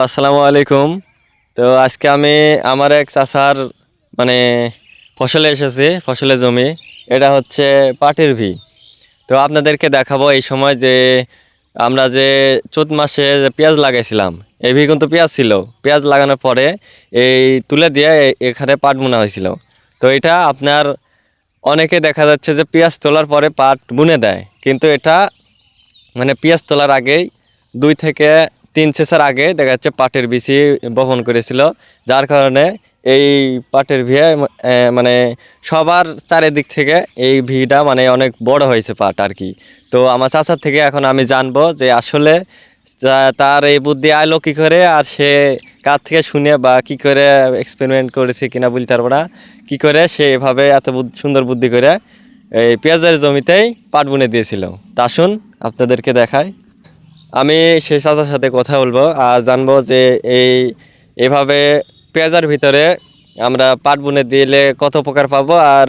আসসালামু আলাইকুম। তো আজকে আমি আমার এক চাচার মানে ফসলে এসেছি, ফসলের জমি। এটা হচ্ছে পাটের ভি। তো আপনাদেরকে দেখাবো এই সময় যে আমরা যে চৈত মাসে যে পেঁয়াজ লাগাইছিলাম, এই ভি কিন্তু পেঁয়াজ ছিল। পেঁয়াজ লাগানোর পরে এই তুলে দিয়ে এখানে পাট বোনা হয়েছিল। তো এটা আপনার অনেকে দেখা যাচ্ছে যে পেঁয়াজ তোলার পরে পাট বুনে দেয়, কিন্তু এটা মানে পেঁয়াজ তোলার আগেই 2 থেকে 3 সেচের আগে দেখা যাচ্ছে পাটের বিচি বপন করেছিল, যার কারণে এই পাটের ভিয়ে মানে সবার চারিদিক থেকে এই ভিটা মানে অনেক বড় হয়েছে পাট আর কি। তো আমার চাচার থেকে এখন আমি জানবো যে আসলে তার এই বুদ্ধি আইলো কী করে, আর সে কার থেকে শুনে বা কি করে এক্সপেরিমেন্ট করেছে কিনা বলতে পারবো না, কী করে সে এভাবে এত সুন্দর বুদ্ধি করে এই পেঁয়াজের জমিতেই পাট বুনে দিয়েছিল। তা আসুন আপনাদেরকে দেখায়। আমি সেই চাচার সাথে কথা বলবো আর জানবো যে এভাবে পেঁয়াজের ভিতরে আমরা পাট বুনে দিলে কত উপকার পাবো, আর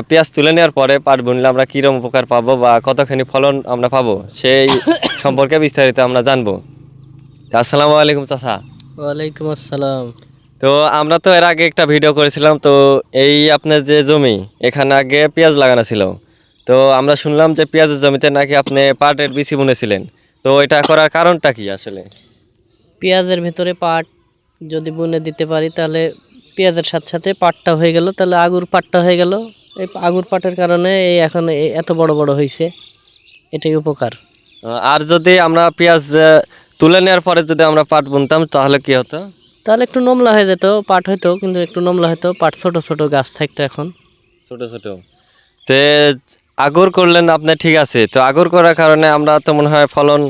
পেঁয়াজ তুলে নেওয়ার পরে পাট বুনলে আমরা কীরকম উপকার পাবো বা কতখানি ফলন আমরা পাবো সেই সম্পর্কে বিস্তারিত আমরা জানবো। আসসালামু আলাইকুম চাচা। ওয়ালাইকুম আসসালাম। তো আমরা তো এর আগে একটা ভিডিও করেছিলাম, তো এই আপনার যে জমি এখানে আগে পেঁয়াজ লাগানো ছিল, তো আমরা শুনলাম যে পেঁয়াজের জমিতে নাকি আপনি পাটের বিচি বুনেছিলেন। তো এটা করার কারণটা কি আসলে? পেঁয়াজের ভেতরে পাট যদি বুনে দিতে পারি তাহলে পেঁয়াজের সাথে সাথে পাটটা হয়ে গেল, তাহলে আগুর পাটটা হয়ে গেল। এই আগুর পাটের কারণে এখন এত বড় বড় হয়েছে, এটাই উপকার। আর যদি আমরা পেঁয়াজ তুলে নেওয়ার পরে যদি আমরা পাট বুনতাম তাহলে কি হতো? তাহলে একটু নমলা হয়ে যেত, পাট হইতো কিন্তু একটু নমলা হতো, পাট ছোট ছোট গাছ থাকতো এখন। ছোট ছোট। তে আগর করলেন আপনি, ঠিক আছে। তো আগর করার কারণে আমরা তো মনে হয় ফলন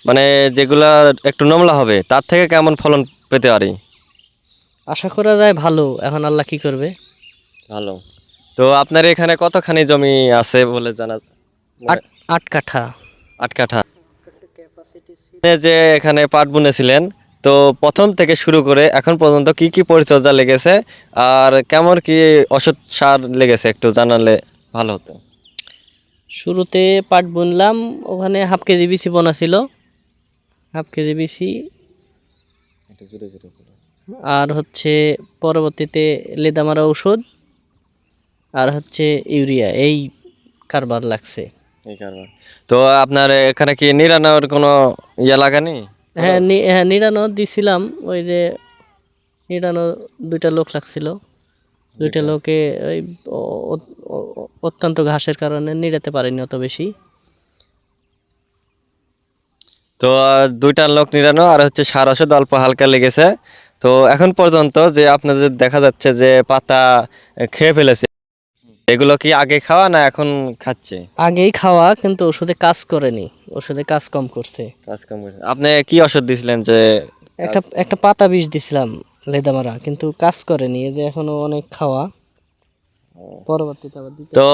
মানে যেগুলা একটু নমলা হবে তার থেকে কেমন ফলন পেতে পারি? আশা করা যায় ভালো, এখন আল্লাহ কি করবে। ভালো। তো আপনার এখানে কতখানি জমি আছে বলে জানা? 8 কাঠা। 8 কাঠা। আপনি যে এখানে পাট বুনেছিলেন, তো প্রথম থেকে শুরু করে এখন পর্যন্ত কি কি পরিচর্যা লেগেছে আর কেমন কি ওষুধ সার লেগেছে একটু জানালে ভালো হতো। শুরুতে পাট বুনলাম, ওখানে হাফ কেজি বিচি বোনা ছিল, হাফ কেজি বিচি। আর হচ্ছে পরবর্তীতে লেদা মারা ওষুধ, আর হচ্ছে ইউরিয়া, এই কারবার লাগছে। এই কারণে তো আপনার এখানে কি নিরানোর কোনো ইয়ে লাগানি? হ্যাঁ, নিড়ানো দিছিলাম। ওই যে নিড়ানো 2টা লোক লাগছিল, 2টা লোকে ওই অত্যন্ত ঘাসের কারণে নিড়াতে পারেনি অত বেশি। তো 2টা লোক নিরানো আর হচ্ছে সার ওষুধ অল্প হালকা লেগেছে। তো এখন পর্যন্ত যে আপনাদের দেখা যাচ্ছে যে পাতা খেয়ে ফেলেছে, এগুলো কি আগে খাওয়া না এখন খাচ্ছে? আগেই খাওয়া, কিন্তু ওষুধে কাজ করেনি, ওষুধে কাজ কম করছে। কাজ কম করেছে। আপনি কি ওষুধ দিয়েছিলেন যে একটা একটা পাতা বিষ দিছিলাম লেদা মারা, কিন্তু কাজ করেনি, এই যে এখনো অনেক খাওয়া, পরবর্তীতে আবার দিতে তো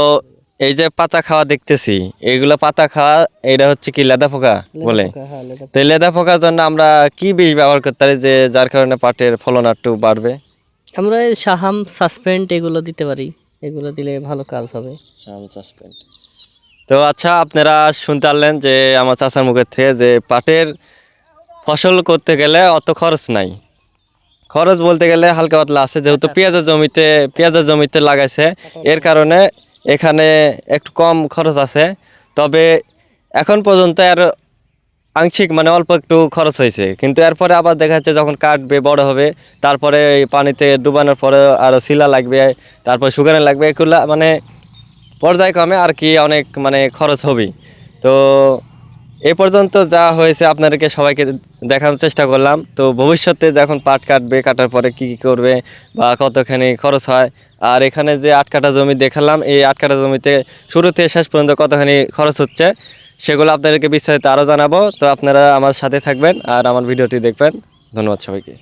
এই যে পাতা খাওয়া দেখতেছি, এইগুলো পাতা খাওয়া, এটা হচ্ছে কি লেদা পোকা লেদা বলে। পোকা, হ্যাঁ লেদা তো এই লেদা পোকার জন্য আমরা কি বিষ ব্যবহার করতে পারি যে যার কারণে পাটের ফলন একটু বাড়বে? আমরা এই সাহাম সাসপেন্ট এগুলো দিতে পারি, এগুলো দিলে ভালো কাজ হবে। তো আচ্ছা, আপনারা শুনতে পারলেন যে আমার চাচার মুখের থেকে যে পাটের ফসল করতে গেলে অত খরচ নাই। খরচ বলতে গেলে হালকা পাতলা আছে, যেহেতু পেঁয়াজের জমিতে লাগাইছে, এর কারণে এখানে একটু কম খরচ আছে। তবে এখন পর্যন্ত আর আংশিক মানে অল্প একটু খরচ হয়েছে, কিন্তু এরপরে আবার দেখা যাচ্ছে যখন কাটবে বড় হবে, তারপরে এই পানিতে ডুবানোর পরে আরও শিলা লাগবে, তারপর শুকানো লাগবে, এগুলো মানে পর্যায়ক্রমে আর কি অনেক মানে খরচ হবে। তো এ পর্যন্ত যা হয়েছে আপনাদেরকে সবাইকে দেখানোর চেষ্টা করলাম। তো ভবিষ্যতে যখন পাট কাটবে, কাটার পরে কী কী করবে বা কতখানি খরচ হয়, আর এখানে যে 8 কাঠা জমি দেখালাম, এই 8 কাঠা জমিতে শুরু থেকে শেষ পর্যন্ত কতখানি খরচ হচ্ছে সেগুলো আপনাদেরকে বিস্তারিত আরও জানাবো। তো আপনারা আমার সাথে থাকবেন আর আমার ভিডিওটি দেখবেন। ধন্যবাদ সবাইকে।